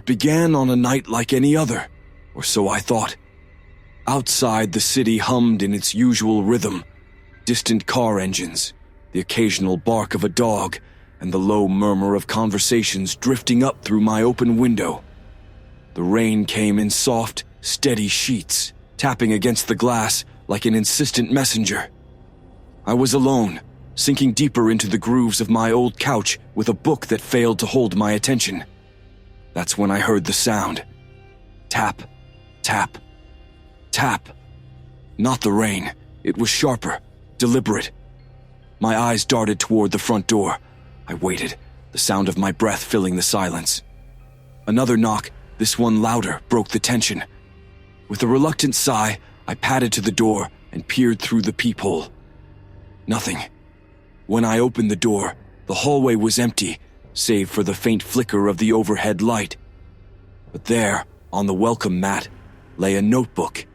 It began on a night like any other, or so I thought. Outside, the city hummed in its usual rhythm. Distant car engines, the occasional bark of a dog, and the low murmur of conversations drifting up through my open window. The rain came in soft, steady sheets, tapping against the glass like an insistent messenger. I was alone, sinking deeper into the grooves of my old couch with a book that failed to hold my attention. That's when I heard the sound. Tap, tap, tap. Not the rain. It was sharper, deliberate. My eyes darted toward the front door. I waited, the sound of my breath filling the silence. Another knock, this one louder, broke the tension. With a reluctant sigh, I padded to the door and peered through the peephole. Nothing. When I opened the door, the hallway was empty, save for the faint flicker of the overhead light. But there, on the welcome mat, lay a notebook.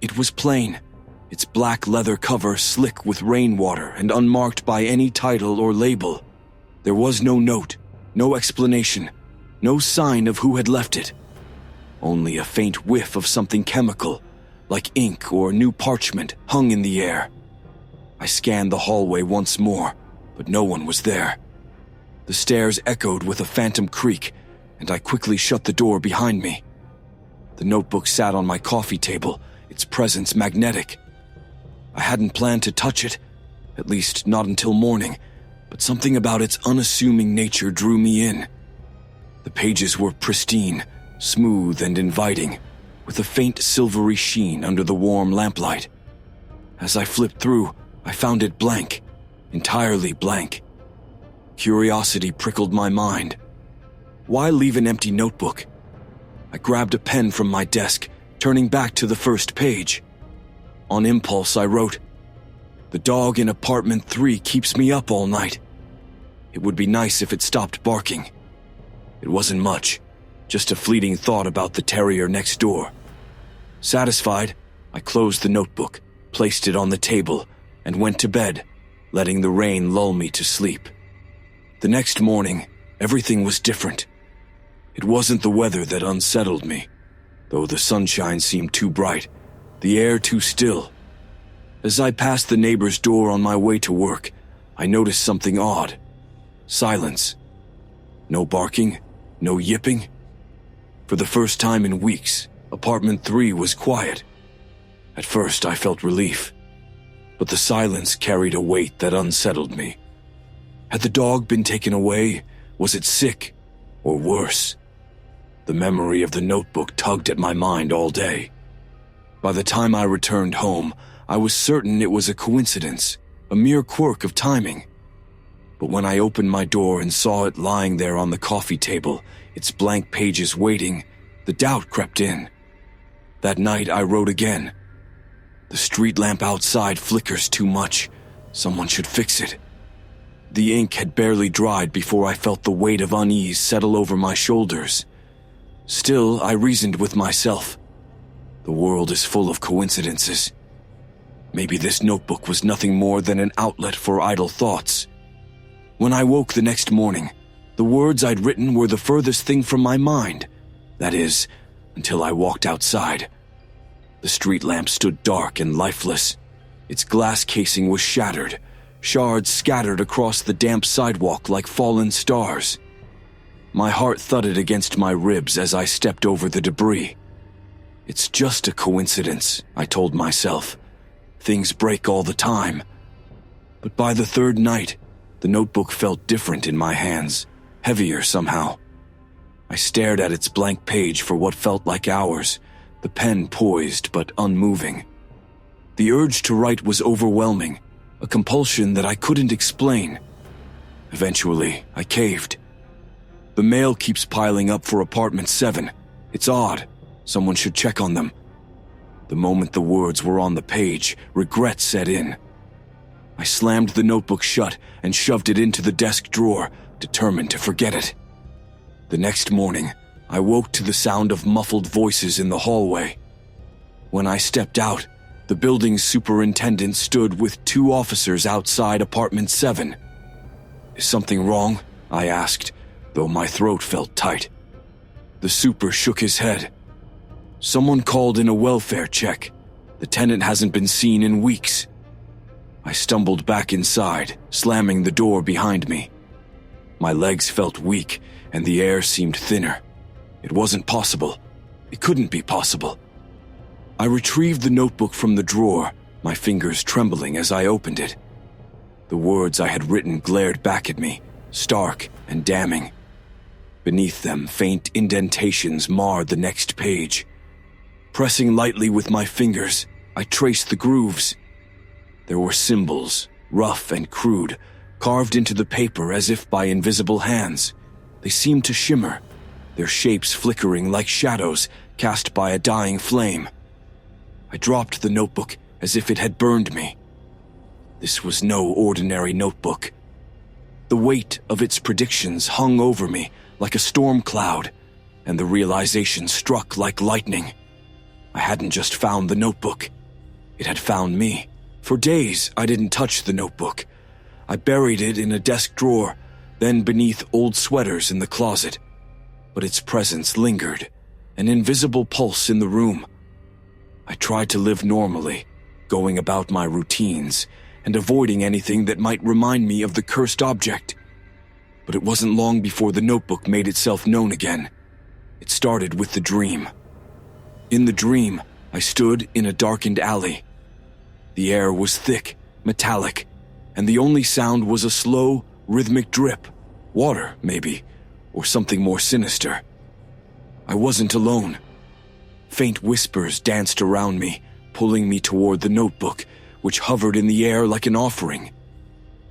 It was plain, its black leather cover slick with rainwater and unmarked by any title or label. There was no note, no explanation, no sign of who had left it. Only a faint whiff of something chemical, like ink or new parchment, hung in the air. I scanned the hallway once more, but no one was there. The stairs echoed with a phantom creak, and I quickly shut the door behind me. The notebook sat on my coffee table, its presence magnetic. I hadn't planned to touch it, at least not until morning, but something about its unassuming nature drew me in. The pages were pristine, smooth and inviting, with a faint silvery sheen under the warm lamplight. As I flipped through, I found it blank, entirely blank. Curiosity prickled my mind. Why leave an empty notebook? I grabbed a pen from my desk, turning back to the first page. On impulse, I wrote, "The dog in apartment 3 keeps me up all night. It would be nice if it stopped barking." It wasn't much, just a fleeting thought about the terrier next door. Satisfied, I closed the notebook, placed it on the table, and went to bed, letting the rain lull me to sleep. The next morning, everything was different. It wasn't the weather that unsettled me, though the sunshine seemed too bright, the air too still. As I passed the neighbor's door on my way to work, I noticed something odd. Silence. No barking, no yipping. For the first time in weeks, apartment 3 was quiet. At first, I felt relief, but the silence carried a weight that unsettled me. Had the dog been taken away? Was it sick? Or worse? The memory of the notebook tugged at my mind all day. By the time I returned home, I was certain it was a coincidence, a mere quirk of timing. But when I opened my door and saw it lying there on the coffee table, its blank pages waiting, the doubt crept in. That night I wrote again. "The street lamp outside flickers too much. Someone should fix it." The ink had barely dried before I felt the weight of unease settle over my shoulders. Still, I reasoned with myself. The world is full of coincidences. Maybe this notebook was nothing more than an outlet for idle thoughts. When I woke the next morning, the words I'd written were the furthest thing from my mind. That is, until I walked outside. The street lamp stood dark and lifeless. Its glass casing was shattered, shards scattered across the damp sidewalk like fallen stars. My heart thudded against my ribs as I stepped over the debris. It's just a coincidence, I told myself. Things break all the time. But by the third night, the notebook felt different in my hands, heavier somehow. I stared at its blank page for what felt like hours, the pen poised but unmoving. The urge to write was overwhelming, a compulsion that I couldn't explain. Eventually, I caved. The mail keeps piling up for apartment 7. It's odd. Someone should check on them. The moment the words were on the page, regret set in. I slammed the notebook shut and shoved it into the desk drawer, determined to forget it. The next morning, I woke to the sound of muffled voices in the hallway. When I stepped out, the building's superintendent stood with 2 officers outside apartment 7. "Is something wrong?" I asked, though my throat felt tight. The super shook his head. Someone called in a welfare check. The tenant hasn't been seen in weeks. I stumbled back inside, slamming the door behind me. My legs felt weak, and the air seemed thinner. It wasn't possible. It couldn't be possible. I retrieved the notebook from the drawer, my fingers trembling as I opened it. The words I had written glared back at me, stark and damning. Beneath them, faint indentations marred the next page. Pressing lightly with my fingers, I traced the grooves. There were symbols, rough and crude, carved into the paper as if by invisible hands. They seemed to shimmer, their shapes flickering like shadows cast by a dying flame. I dropped the notebook as if it had burned me. This was no ordinary notebook. The weight of its predictions hung over me like a storm cloud, and the realization struck like lightning. I hadn't just found the notebook. It had found me. For days, I didn't touch the notebook. I buried it in a desk drawer, then beneath old sweaters in the closet. But its presence lingered, an invisible pulse in the room. I tried to live normally, going about my routines and avoiding anything that might remind me of the cursed object. But it wasn't long before the notebook made itself known again. It started with the dream. In the dream, I stood in a darkened alley. The air was thick, metallic, and the only sound was a slow, rhythmic drip. Water, maybe, or something more sinister. I wasn't alone. Faint whispers danced around me, pulling me toward the notebook, which hovered in the air like an offering.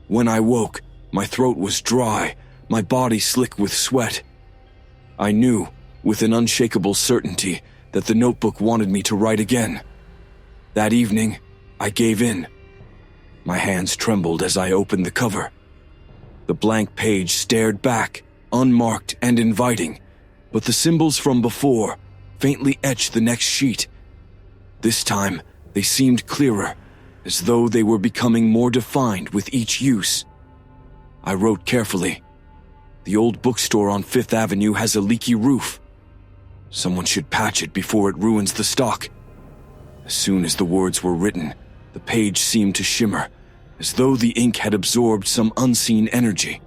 When I woke, my throat was dry, my body slick with sweat. I knew, with an unshakable certainty, that the notebook wanted me to write again. That evening, I gave in. My hands trembled as I opened the cover. The blank page stared back, unmarked and inviting, but the symbols from before faintly etched the next sheet. This time, they seemed clearer, as though they were becoming more defined with each use. I wrote carefully. The old bookstore on Fifth Avenue has a leaky roof. Someone should patch it before it ruins the stock. As soon as the words were written, the page seemed to shimmer, as though the ink had absorbed some unseen energy.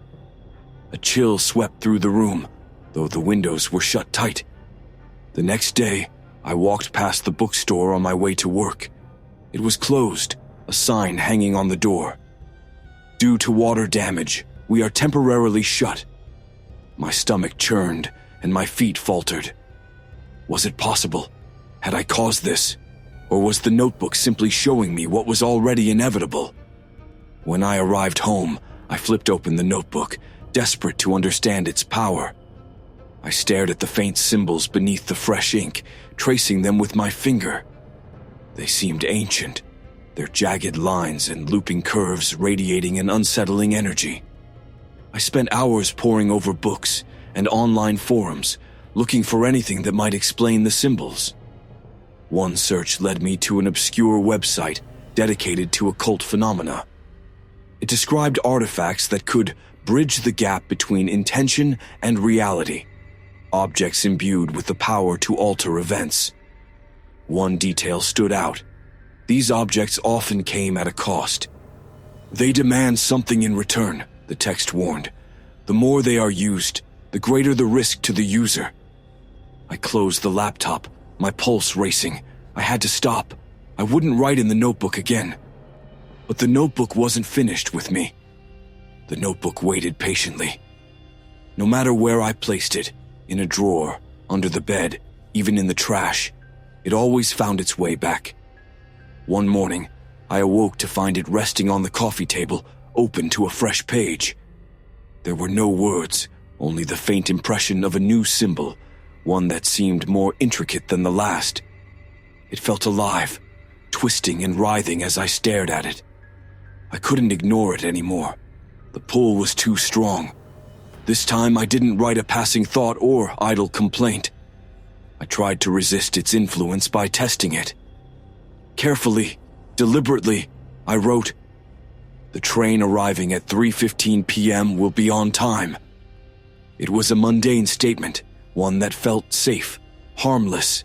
A chill swept through the room, though the windows were shut tight. The next day, I walked past the bookstore on my way to work. It was closed, a sign hanging on the door. Due to water damage, we are temporarily shut. My stomach churned, and my feet faltered. Was it possible? Had I caused this? Or was the notebook simply showing me what was already inevitable? When I arrived home, I flipped open the notebook, desperate to understand its power. I stared at the faint symbols beneath the fresh ink, tracing them with my finger. They seemed ancient, their jagged lines and looping curves radiating an unsettling energy. I spent hours poring over books and online forums, looking for anything that might explain the symbols. One search led me to an obscure website dedicated to occult phenomena. It described artifacts that could bridge the gap between intention and reality, objects imbued with the power to alter events. One detail stood out. These objects often came at a cost. They demand something in return, the text warned. The more they are used, the greater the risk to the user. I closed the laptop, my pulse racing. I had to stop. I wouldn't write in the notebook again. But the notebook wasn't finished with me. The notebook waited patiently. No matter where I placed it, in a drawer, under the bed, even in the trash, it always found its way back. One morning, I awoke to find it resting on the coffee table, open to a fresh page. There were no words, only the faint impression of a new symbol, one that seemed more intricate than the last. It felt alive, twisting and writhing as I stared at it. I couldn't ignore it anymore. The pull was too strong. This time I didn't write a passing thought or idle complaint. I tried to resist its influence by testing it. Carefully, deliberately, I wrote, "The train arriving at 3:15 p.m. will be on time." It was a mundane statement, one that felt safe, harmless.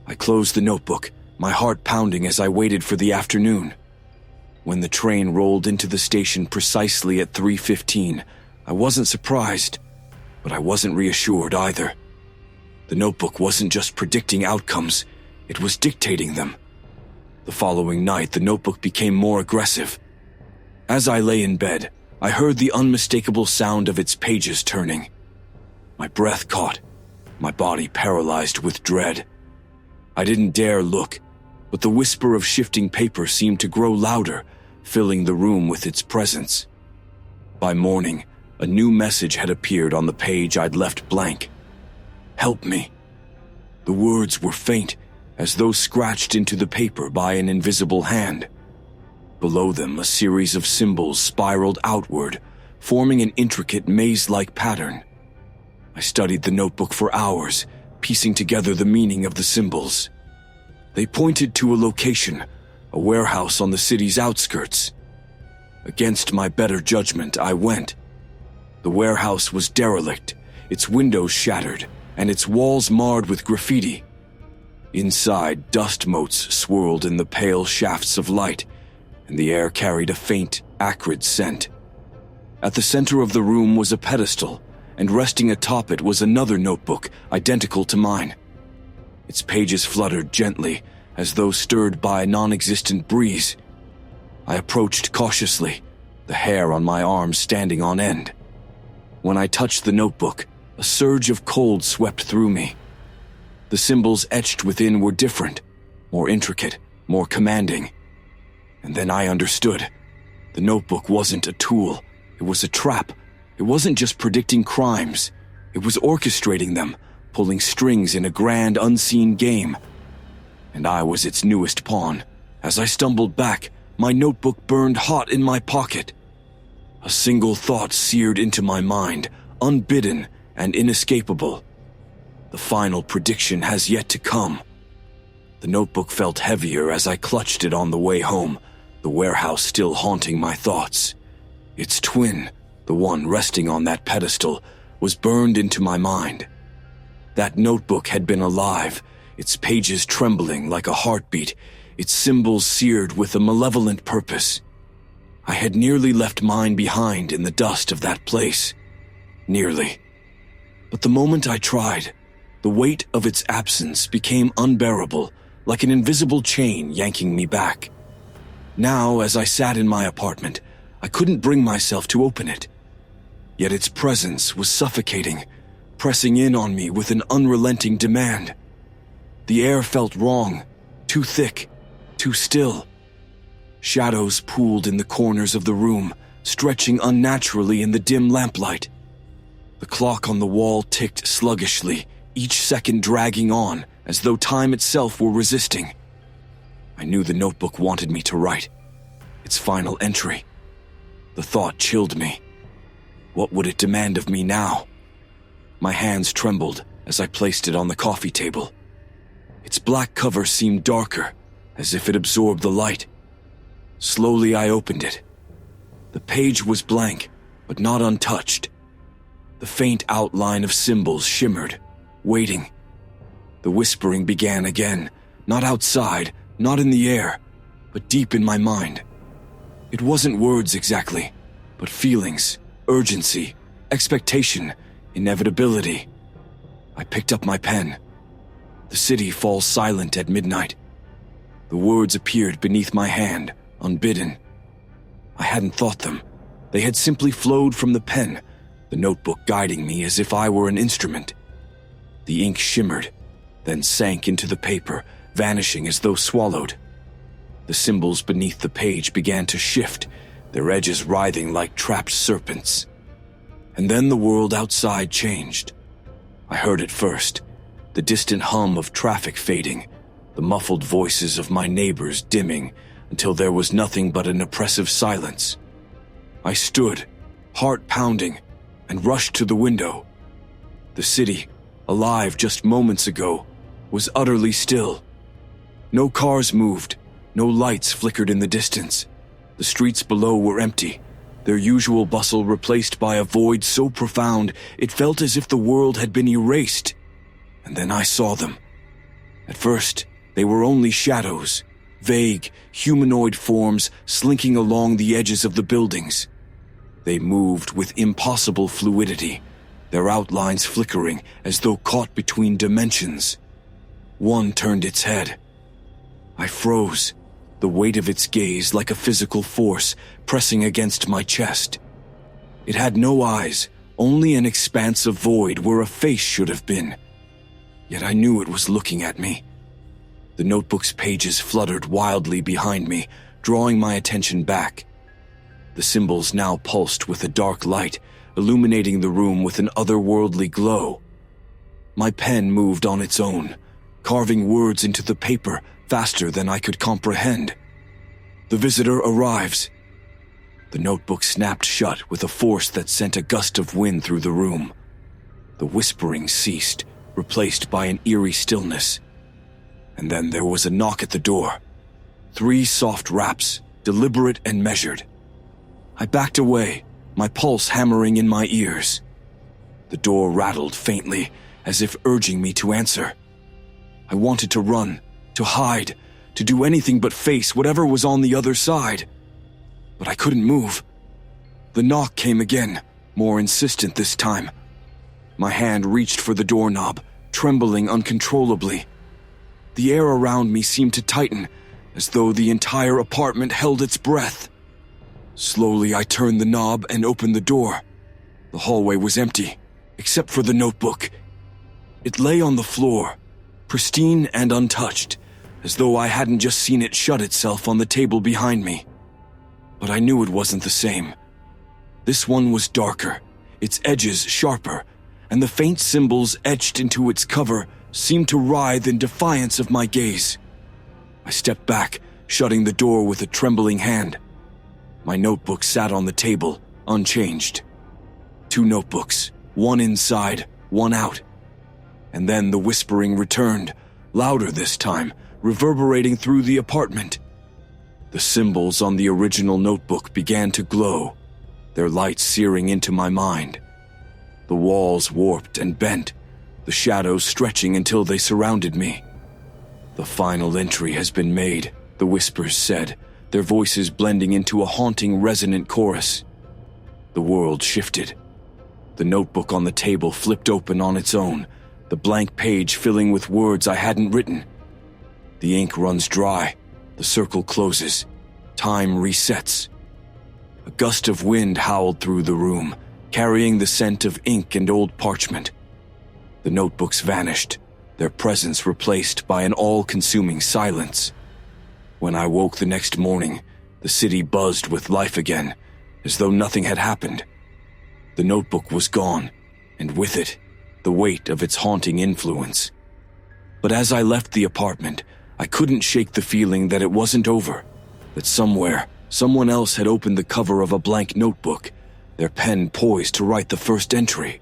I closed the notebook, my heart pounding as I waited for the afternoon. When the train rolled into the station precisely at 3:15, I wasn't surprised, but I wasn't reassured either. The notebook wasn't just predicting outcomes, it was dictating them. The following night, the notebook became more aggressive. As I lay in bed, I heard the unmistakable sound of its pages turning. My breath caught, my body paralyzed with dread. I didn't dare look, but the whisper of shifting paper seemed to grow louder, filling the room with its presence. By morning, a new message had appeared on the page I'd left blank. "Help me." The words were faint, as though scratched into the paper by an invisible hand. Below them, a series of symbols spiraled outward, forming an intricate maze-like pattern. I studied the notebook for hours, piecing together the meaning of the symbols. They pointed to a location, a warehouse on the city's outskirts. Against my better judgment, I went. The warehouse was derelict, its windows shattered, and its walls marred with graffiti. Inside, dust motes swirled in the pale shafts of light, and the air carried a faint, acrid scent. At the center of the room was a pedestal, and resting atop it was another notebook identical to mine. Its pages fluttered gently, as though stirred by a non-existent breeze. I approached cautiously, the hair on my arms standing on end. When I touched the notebook, a surge of cold swept through me. The symbols etched within were different, more intricate, more commanding. And then I understood. The notebook wasn't a tool, it was a trap. It wasn't just predicting crimes, it was orchestrating them, pulling strings in a grand unseen game. And I was its newest pawn. As I stumbled back, my notebook burned hot in my pocket. A single thought seared into my mind, unbidden and inescapable. The final prediction has yet to come. The notebook felt heavier as I clutched it on the way home, the warehouse still haunting my thoughts. Its twin, the one resting on that pedestal, was burned into my mind. That notebook had been alive, its pages trembling like a heartbeat, its symbols seared with a malevolent purpose. I had nearly left mine behind in the dust of that place. Nearly. But the moment I tried, the weight of its absence became unbearable, like an invisible chain yanking me back. Now, as I sat in my apartment, I couldn't bring myself to open it. Yet its presence was suffocating, pressing in on me with an unrelenting demand. The air felt wrong, too thick, too still. Shadows pooled in the corners of the room, stretching unnaturally in the dim lamplight. The clock on the wall ticked sluggishly, each second dragging on, as though time itself were resisting. I knew the notebook wanted me to write. Its final entry. The thought chilled me. What would it demand of me now? My hands trembled as I placed it on the coffee table. Its black cover seemed darker, as if it absorbed the light. Slowly I opened it. The page was blank, but not untouched. The faint outline of symbols shimmered, waiting. The whispering began again, not outside, not in the air, but deep in my mind. It wasn't words exactly, but feelings, urgency, expectation, inevitability. I picked up my pen. The city falls silent at midnight. The words appeared beneath my hand, unbidden. I hadn't thought them. They had simply flowed from the pen, the notebook guiding me as if I were an instrument. The ink shimmered, then sank into the paper, vanishing as though swallowed. The symbols beneath the page began to shift, their edges writhing like trapped serpents. And then the world outside changed. I heard it first, the distant hum of traffic fading, the muffled voices of my neighbors dimming until there was nothing but an oppressive silence. I stood, heart pounding, and rushed to the window. The city, alive just moments ago, was utterly still. No cars moved, no lights flickered in the distance. The streets below were empty, their usual bustle replaced by a void so profound it felt as if the world had been erased. And then I saw them. At first, they were only shadows, vague, humanoid forms slinking along the edges of the buildings. They moved with impossible fluidity, their outlines flickering as though caught between dimensions. One turned its head. I froze, the weight of its gaze like a physical force pressing against my chest. It had no eyes, only an expanse of void where a face should have been. Yet I knew it was looking at me. The notebook's pages fluttered wildly behind me, drawing my attention back. The symbols now pulsed with a dark light, illuminating the room with an otherworldly glow. My pen moved on its own, carving words into the paper faster than I could comprehend. The visitor arrives. The notebook snapped shut with a force that sent a gust of wind through the room. The whispering ceased, replaced by an eerie stillness. And then there was a knock at the door. 3 soft raps, deliberate and measured. I backed away, my pulse hammering in my ears. The door rattled faintly, as if urging me to answer. I wanted to run, to hide, to do anything but face whatever was on the other side. But I couldn't move. The knock came again, more insistent this time. My hand reached for the doorknob, trembling uncontrollably. The air around me seemed to tighten, as though the entire apartment held its breath. Slowly, I turned the knob and opened the door. The hallway was empty, except for the notebook. It lay on the floor, pristine and untouched, as though I hadn't just seen it shut itself on the table behind me. But I knew it wasn't the same. This one was darker, its edges sharper, and the faint symbols etched into its cover seemed to writhe in defiance of my gaze. I stepped back, shutting the door with a trembling hand. My notebook sat on the table, unchanged. 2 notebooks, one inside, one out. And then the whispering returned, louder this time, reverberating through the apartment. The symbols on the original notebook began to glow, their light searing into my mind. The walls warped and bent, the shadows stretching until they surrounded me. "The final entry has been made," the whispers said, their voices blending into a haunting, resonant chorus. The world shifted. The notebook on the table flipped open on its own, the blank page filling with words I hadn't written. The ink runs dry, the circle closes, time resets. A gust of wind howled through the room, carrying the scent of ink and old parchment. The notebooks vanished, their presence replaced by an all-consuming silence. When I woke the next morning, the city buzzed with life again, as though nothing had happened. The notebook was gone, and with it, the weight of its haunting influence. But as I left the apartment, I couldn't shake the feeling that it wasn't over, that somewhere, someone else had opened the cover of a blank notebook, their pen poised to write the first entry.